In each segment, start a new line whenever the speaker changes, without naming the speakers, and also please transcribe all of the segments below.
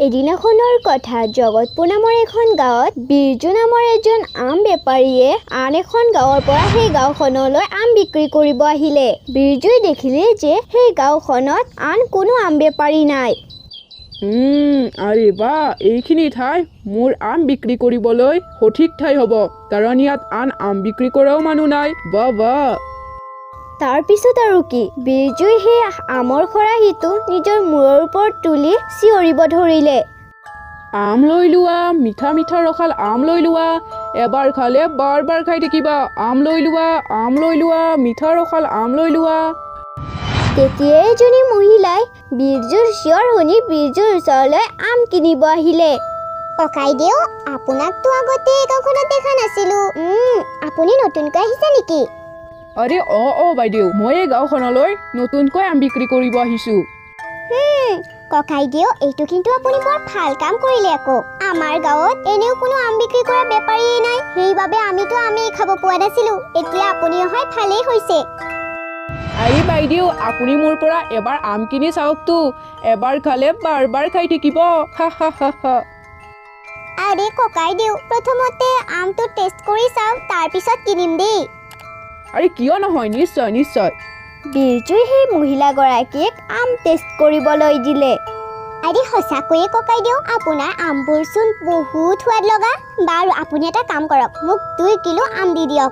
এদিনাখনৰ কথা জগতপুৰ নামৰ এখন গাঁৱত বিৰজু নামৰ এজন আম বেপাৰীয়ে আন এখন গাঁৱৰ পৰা সেই গাঁওখনলৈ আম বিক্ৰী কৰিব আহিলে। বিৰজুই দেখিলে যে সেই গাঁওখনত আন কোনো আম বেপাৰী নাই।
আৰে বা এইখিনি ঠাই মোৰ আম বিক্ৰী কৰিবলৈ সঠিক ঠাই হ'ব, কাৰণ ইয়াত আন আম বিক্ৰী কৰাও মানুহ নাই। বা
তাৰ পিছত আৰু কি, বিৰজুই সেই আমৰ খৰাহীটো নিজৰ মূৰৰ ওপৰত তুলি চিঞৰিব ধৰিলে।
আম লৈ লোৱা, মিঠা মিঠা ৰসাল আম লৈ লোৱা, এবাৰ খালে বাৰ বাৰ খাই থাকিবা। আম লৈ লোৱা, মিঠা ৰসাল আম লৈ লোৱা।
তেতিয়াই এজনী মহিলাই বিৰজুৰ চিঞৰ শুনি বিৰজুৰ ওচৰলৈ আম কিনিব আহিলে।
ককাইদেউ, আপোনাকতো আগতে এই গাঁওখনত দেখা নাছিলো। আপুনি নতুনকৈ আহিছে নেকি?
আৰে বাইদেউ, মই এই গাঁওখনলৈ নতুনকৈ আম বিক্ৰী কৰিব আহিছোঁ।
ককাইদেউ, এইটো কিন্তু আপুনি বৰ ভাল কাম কৰিলে আকৌ। আমাৰ গাঁৱত এনেও কোনো আম বিক্ৰী কৰা বেপাৰীয়ে নাই, সেইবাবে আমিতো আমেই খাব পোৱা নাছিলো। এতিয়া আপুনি অহাই ভালেই হৈছে।
আৰে বাইদেউ, আপুনি মোৰ পৰা এবাৰ আম কিনি চাওকতো, এবাৰ খালে বাৰ বাৰ খাই থাকিব।
আৰে ককাইদেউ, প্ৰথমতে আমটো টেষ্ট কৰি চাওক, তাৰপিছত কিনিম দেই।
আৰে কিয় নহয়, নিশ্চয় নিশ্চয়।
বিৰজুই সেই মহিলাগৰাকীক আম টেষ্ট কৰিবলৈ দিলে।
আৰে সঁচাকৈয়ে ককাইদেউ, আপোনাৰ আমবোৰচোন বহুত সোৱাদ লগা। বাৰু আপুনি এটা কাম কৰক, মোক 2 কিলো আম দি দিয়ক।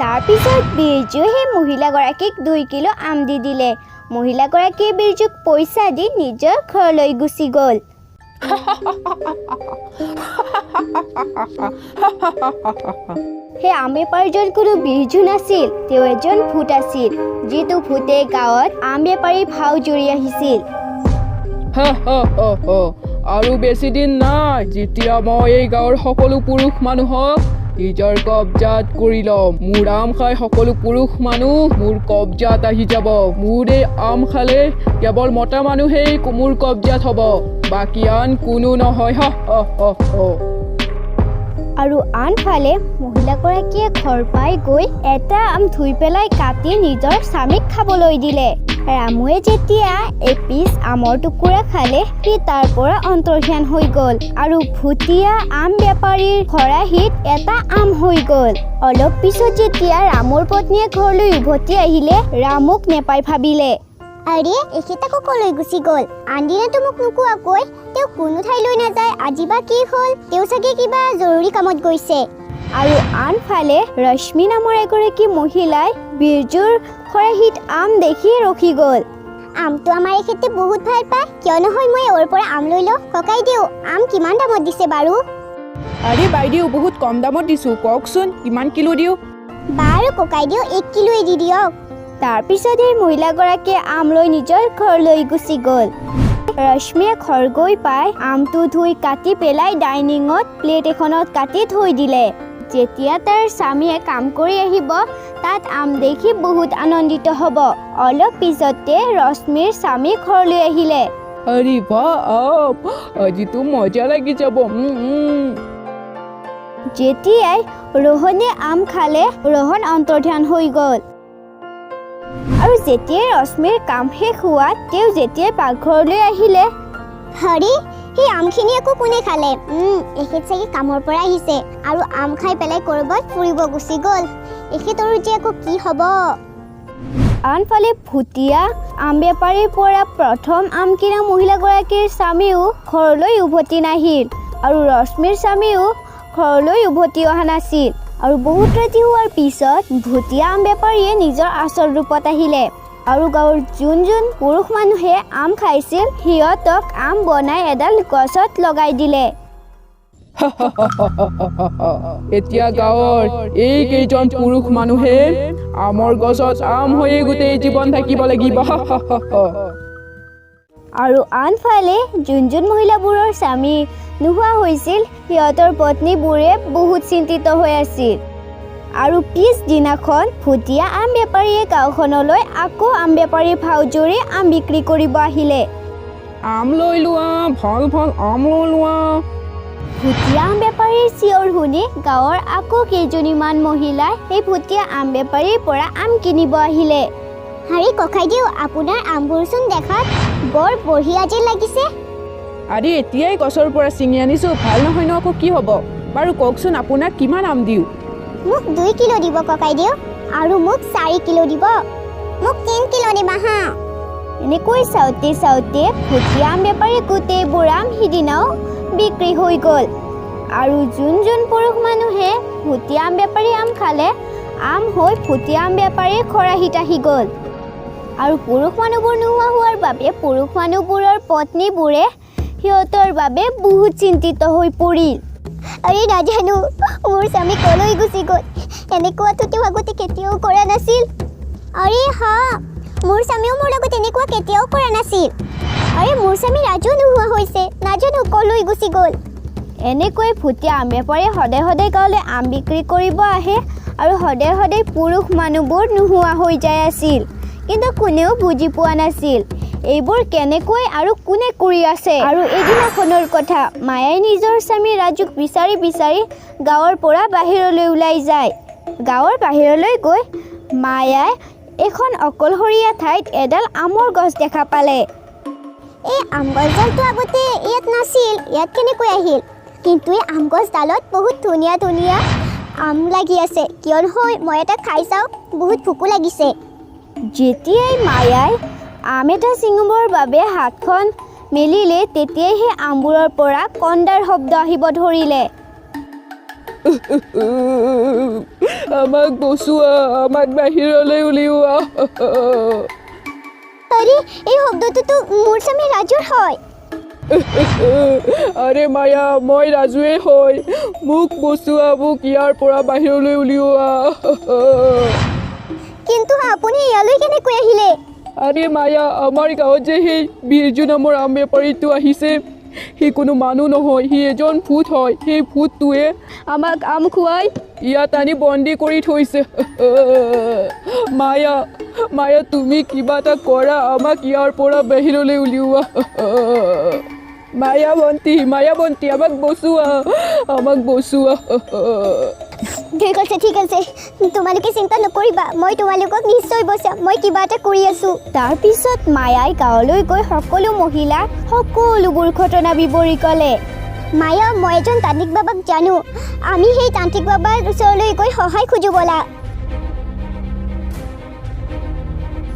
তাৰপিছত বিৰজুই সেই মহিলাগৰাকীক 2 কিলো আম দি দিলে। মহিলাগৰাকীয়ে বিৰজুক পইচা দি নিজৰ ঘৰলৈ গুচি গ'ল। সেই আম বেপাৰীজন কোনো বিৰজু নাছিল, তেওঁ এজন ভূত আছিল, যিটো ভূতে গাঁৱত আম বেপাৰী ভাও জুৰি আহিছিল।
আৰু বেছি দিন নাই, যেতিয়া মই এই গাঁৱৰ সকলো পুৰুষ মানুহক নিজৰ কব্জাত কৰি ল'ম। মোৰ আম খাই সকলো পুৰুষ মানুহ মোৰ কব্জাত আহি যাব। মোৰ এই আম খালে কেৱল মতা মানুহেই মোৰ কব্জাত হ'ব, বাকী আন কোনো নহয়।
আৰু আনফালে মহিলাগৰাকীয়ে ঘৰ পাই গৈ এটা আম ধুই পেলাই কাটি নিজৰ স্বামীক খাবলৈ দিলে। ৰামুৱে যেতিয়া এপিচ আমৰ টুকুৰা খালে, সি তাৰ পৰা অন্তৰ্ধান হৈ গ'ল আৰু ভুটীয়া আম বেপাৰীৰ খৰাহীত এটা আম হৈ গ'ল। অলপ পিছত যেতিয়া ৰামৰ পত্নীয়ে ঘৰলৈ উভতি আহিলে, ৰামক নেপাই ভাবিলে,
আৰে এখেত আকৌ কলৈ গুচি গ'ল? আনদিনাতো মোক নোকোৱাকৈ তেওঁ কোনো ঠাইলৈ নাযায়, আজি বা কি হ'ল? তেওঁ চাগে কিবা জৰুৰী কামত গৈছে।
আৰু আনফালে ৰশ্মি নামৰ এগৰাকী মহিলাই বিৰজুৰ খৰাহীত আম দেখি ৰখি গ'ল।
আমটো আমাৰ এখেতে বহুত ভাল পায়, কিয় নহয় মই এওঁৰ পৰা আম লৈ লওঁ। ককাইদেউ, আম কিমান দামত দিছে বাৰু?
আৰে বাইদেউ, বহুত কম দামত দিছোঁ, কওকচোন কিমান কিলো দিওঁ?
বাৰু ককাইদেউ, 1 কিলোৱে দি দিয়ক।
তাৰপিছত এই মহিলাগৰাকীয়ে আম লৈ নিজৰ ঘৰলৈ গুচি গ'ল। ৰশ্মিয়ে ঘৰ গৈ পাই আমটো ধুই কাটি পেলাই ডাইনিঙত প্লেট এখনত কাটি থৈ দিলে। যেতিয়া তাৰ স্বামীয়ে কাম কৰি আহিব, তাত আম দেখি বহুত আনন্দিত হ'ব। অলপ পিছতে ৰশ্মিৰ স্বামী ঘৰলৈ আহিলে।
আৰে বাহ, আজিতো মজা লাগি যাব।
যেতিয়াই ৰোহনে আম খালে, ৰোহন অন্তৰ্ধান হৈ গ'ল। আৰু যেতিয়াই ৰশ্মিৰ কাম শেষ হোৱাত তেওঁ যেতিয়াই পাকঘৰলৈ আহিলে,
হৰি, সেই আমখিনি আকৌ কোনে খালে? এখেত চাগে কামৰ পৰা আহিছে আৰু আম খাই পেলাই ক'ৰবাত ফুৰিব গুচি গ'ল। এখেতৰ যে আকৌ কি হ'ব?
আনফালে ভুটীয়া আম বেপাৰীৰ পৰা প্ৰথম আম কিনা মহিলাগৰাকীৰ স্বামীও ঘৰলৈ উভতি নাহিল আৰু ৰশ্মিৰ স্বামীও ঘৰলৈ উভতি অহা নাছিল। আৰু বহুত ৰাতি হোৱাৰ পিছত ভুটীয়া আম বেপাৰীয়ে নিজৰ আচল ৰূপত আহিলে আৰু গাঁৱৰ যোন পুৰুষ মানুহে আম খাইছিল, সিহঁতক আম বনাই এডাল গছত লগাই দিলে।
এতিয়া গাঁৱৰ এই কেইজন পুৰুষ মানুহে আমৰ গছত আম হৈয়ে গোটেই জীৱন থাকিব লাগিব।
আৰু আনফালে যোন মহিলাবোৰৰ স্বামী নোহোৱা হৈছিল, সিহঁতৰ পত্নীবোৰে বহুত চিন্তিত হৈ আছিল। আৰু পিছদিনাখন ভুটীয়া আম বেপাৰীয়ে গাঁওখনলৈ আকৌ আম বেপাৰীৰ ভাও জুৰি আম বিক্ৰী কৰিব আহিলে।
আম লৈ লোৱা, ভাল ভাল আম লৈ লোৱা।
ভুটীয়া আম বেপাৰীৰ চিঞৰ শুনি গাঁৱৰ আকৌ কেইজনীমান মহিলাই সেই ভুটীয়া আম বেপাৰীৰ পৰা আম কিনিব আহিলে।
হাৰি ককাইদেউ, আপোনাৰ আমবোৰচোন দেখাত বৰ বঢ়িয়া যেন লাগিছে।
আদি এতিয়াই গছৰ পৰা ছিঙি আনিছোঁ, ভাল নহয় ন আকৌ কি হ'ব? বাৰু কওকচোন আপোনাক কিমান আম দিওঁ?
মোক 2 কিলো দিব ককাইদেউ, আৰু মোক 4 কিলো দিব। মোক 3 কিলো দিবা হা।
এনেকৈ চাওঁতে চাওঁতে ভুটীয়া আম বেপাৰী গোটেইবোৰ আম সিদিনাও বিক্ৰী হৈ গ'ল। আৰু যোন পুৰুষ মানুহে ভুটীয়া আম বেপাৰী আম খালে, আম হৈ ভুটীয়া আম বেপাৰীৰ খৰাহিত আহি গ'ল। আৰু পুৰুষ মানুহবোৰ নোহোৱা হোৱাৰ বাবে পুৰুষ মানুহবোৰৰ পত্নীবোৰে সিহঁতৰ বাবে বহুত চিন্তিত হৈ পৰিল।
আৰে নাজানো মোৰ স্বামী কলৈ গুচি গ'ল, এনেকুৱাটো তেওঁ আগতে কেতিয়াও কৰা নাছিল। আৰে হা, মোৰ স্বামীও মোৰ লগত এনেকুৱা কেতিয়াও কৰা নাছিল। আৰে মোৰ স্বামী ৰাজু নোহোৱা হৈছে, নাজানো কলৈ গুচি গ'ল।
এনেকৈ ভুটীয়া আম বেপাৰীয়ে সদায় সদায় গাঁৱলৈ আম বিক্ৰী কৰিব আহে আৰু সদায় সদায় পুৰুষ মানুহবোৰ নোহোৱা হৈ যায় আছিল। কিন্তু কোনেও বুজি পোৱা নাছিল এইবোৰ কেনেকৈ আৰু কোনে কৰি আছে। আৰু এদিনাখনৰ কথা, মায়াই নিজৰ স্বামী ৰাজুক বিচাৰি বিচাৰি গাঁৱৰ পৰা বাহিৰলৈ ওলাই যায়। গাঁৱৰ বাহিৰলৈ গৈ মায়াই এখন অকলশৰীয়া ঠাইত এডাল আমৰ গছ দেখা পালে।
এই আম গছডালটো আগতে ইয়াত নাছিল, ইয়াত কেনেকৈ আহিল? কিন্তু এই আম গছডালত বহুত ধুনীয়া ধুনীয়া আম লাগি আছে। কিয় নহয় মই এটা খাই চাওঁ, বহুত ভোকো লাগিছে।
যেতিয়াই মায়াই আম এটা ছিঙিবৰ বাবে হাতখন মেলিলে, তেতিয়াই সেই আমবোৰৰ পৰা কন্দাৰ শব্দ আহিব ধৰিলে।
আমাক বচোৱা, আমাক বাহিৰলৈ উলিওৱা।
আৰে এই শব্দটোতো মোৰ স্বামী ৰাজুৰ হয়।
আৰে মায়া, মই ৰাজুৱে হয়, মোক বচোৱা, মোক ইয়াৰ পৰা বাহিৰলৈ উলিওৱা।
কিন্তু আপুনি ইয়ালৈ কেনেকৈ আহিলে?
আৰে মায়া, আমাৰ গাঁৱত যে সেই বিৰজু নামৰ আম বেপাৰীটো আহিছে, সি কোনো মানুহ নহয়, সি এজন ভূত হয়। সেই ভূতটোৱে আমাক আম খুৱাই ইয়াত আনি বন্দী কৰি থৈছে। মায়া, মায়া তুমি কিবা এটা কৰা, আমাক ইয়াৰ পৰা বাহিৰলৈ উলিওৱা। মায়াবন্তী, মায়াবন্তী, আমাক বচোৱা, আমাক বচোৱা।
ঠিক আছে, তোমালোকে চিন্তা নকৰিবা, মই তোমালোকক নিশ্চয় বচাম, মই কিবা এটা কৰি আছোঁ।
তাৰপিছত মায়াই গাঁৱলৈ গৈ সকলো মহিলাক সকলোবোৰ ঘটনা বিৱৰি ক'লে।
মায়া, মই এজন তান্ত্ৰিক বাবাক জানো, আমি সেই তান্ত্ৰিক বাবাৰ ওচৰলৈ গৈ সহায় খোজো ব'লা।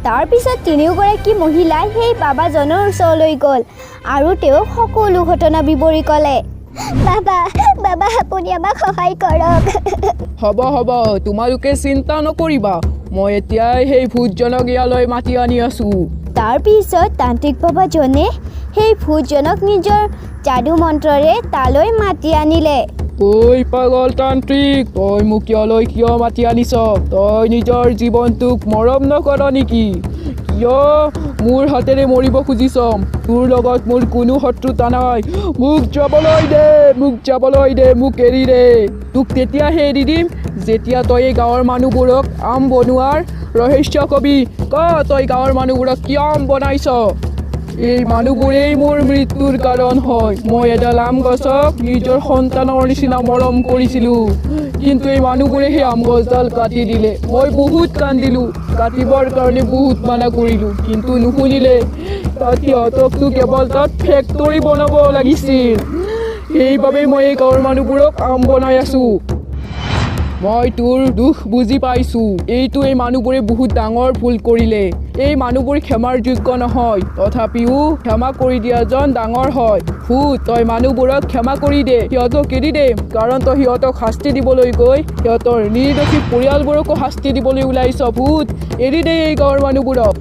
তাৰপিছত তিনিওগৰাকী মহিলাই সেই বাবাজনৰ ওচৰলৈ গ'ল আৰু তেওঁক সকলো ঘটনা বিৱৰি ক'লে।
বাবা, বাবা আপুনি আমাক সহায় কৰক।
হ'ব, তোমালোকে চিন্তা নকৰিবা, মই এতিয়াই সেই ভূতজনক ইয়ালৈ মাতি আনি আছোঁ।
তাৰপিছত তান্ত্ৰিক বাবাজনে সেই ভূতজনক নিজৰ যাদু মন্ত্ৰৰে তালৈ মাতি আনিলে।
ঐ পাগল তান্ত্ৰিক, তই মোক ইয়ালৈ কিয় মাতি আনিছ? তই নিজৰ জীৱনটোক মৰম নকৰ নেকি? কিয় মোৰ হাতেৰে মৰিব খুজিছ? তোৰ লগত মোৰ কোনো শত্ৰুতা নাই। মোক যাবলৈ দে, মোক এৰি দে। তোক তেতিয়াহে এৰি দিম যেতিয়া তই এই গাঁৱৰ মানুহবোৰক আম বনোৱাৰ ৰহস্য কবি। তই গাঁৱৰ মানুহবোৰক কিয় আম বনাইছ? এই মানুহবোৰেই মোৰ মৃত্যুৰ কাৰণ হয়। মই এডাল আম গছক নিজৰ সন্তানৰ নিচিনা মৰম কৰিছিলোঁ, কিন্তু এই মানুহবোৰে সেই আম গছডাল কাটি দিলে। মই বহুত কান্দিলোঁ, কাটিবৰ কাৰণে বহুত মানা কৰিলোঁ, কিন্তু নুশুনিলে। সিহঁতকতো কেৱল তাত ফেক্টৰী বনাব লাগিছিল, সেইবাবে মই এই গাঁৱৰ মানুহবোৰক আম বনাই আছোঁ। মই তোৰ দুখ বুজি পাইছোঁ। এইটো এই মানুহবোৰে বহুত ডাঙৰ ভুল কৰিলে। এই মানুহবোৰ ক্ষমাৰ যোগ্য নহয়, তথাপিও ক্ষমা কৰি দিয়াজন ডাঙৰ হয়। ভূত, তই মানুহবোৰক ক্ষমা কৰি দে, সিহঁতক এৰি দে, কাৰণ তই সিহঁতক শাস্তি দিবলৈ গৈ সিহঁতৰ নিৰ্দোষী পৰিয়ালবোৰকো শাস্তি দিবলৈ ওলাইছ। ভূত, এৰি দে এই গাঁৱৰ মানুহবোৰক।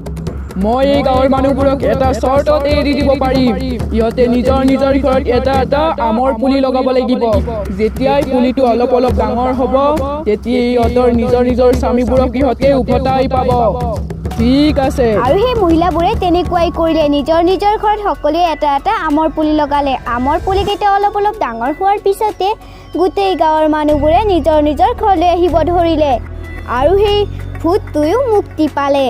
মই এই গাঁৱৰ মানুহবোৰক এটা চৰ্তত এৰি দিব পাৰিম। সিহঁতে নিজৰ ঘৰত এটা আমৰ পুলি লগাব লাগিব। যেতিয়াই পুলিটো অলপ ডাঙৰ হ'ব, তেতিয়া সিহঁতৰ নিজৰ স্বামীবোৰক সিহঁতে উভতাই পাব। ঠিক আছে।
আৰু সেই মহিলাবোৰে তেনেকুৱাই কৰিলে। নিজৰ ঘৰত সকলোৱে এটা আমৰ পুলি লগালে। আমৰ পুলিকেইটা অলপ ডাঙৰ হোৱাৰ পিছতে গোটেই গাঁৱৰ মানুহবোৰে নিজৰ ঘৰলৈ আহিব ধৰিলে আৰু সেই ভূতটোও মুক্তি পালে।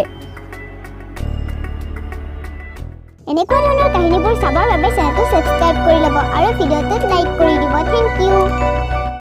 এনেকুৱা ধৰণৰ কাহিনীবোৰ চাবৰ বাবে চেনেলটো ছাবস্ক্ৰাইব কৰি ল'ব আৰু ভিডিঅ'টোত লাইক কৰি দিব। Thank U.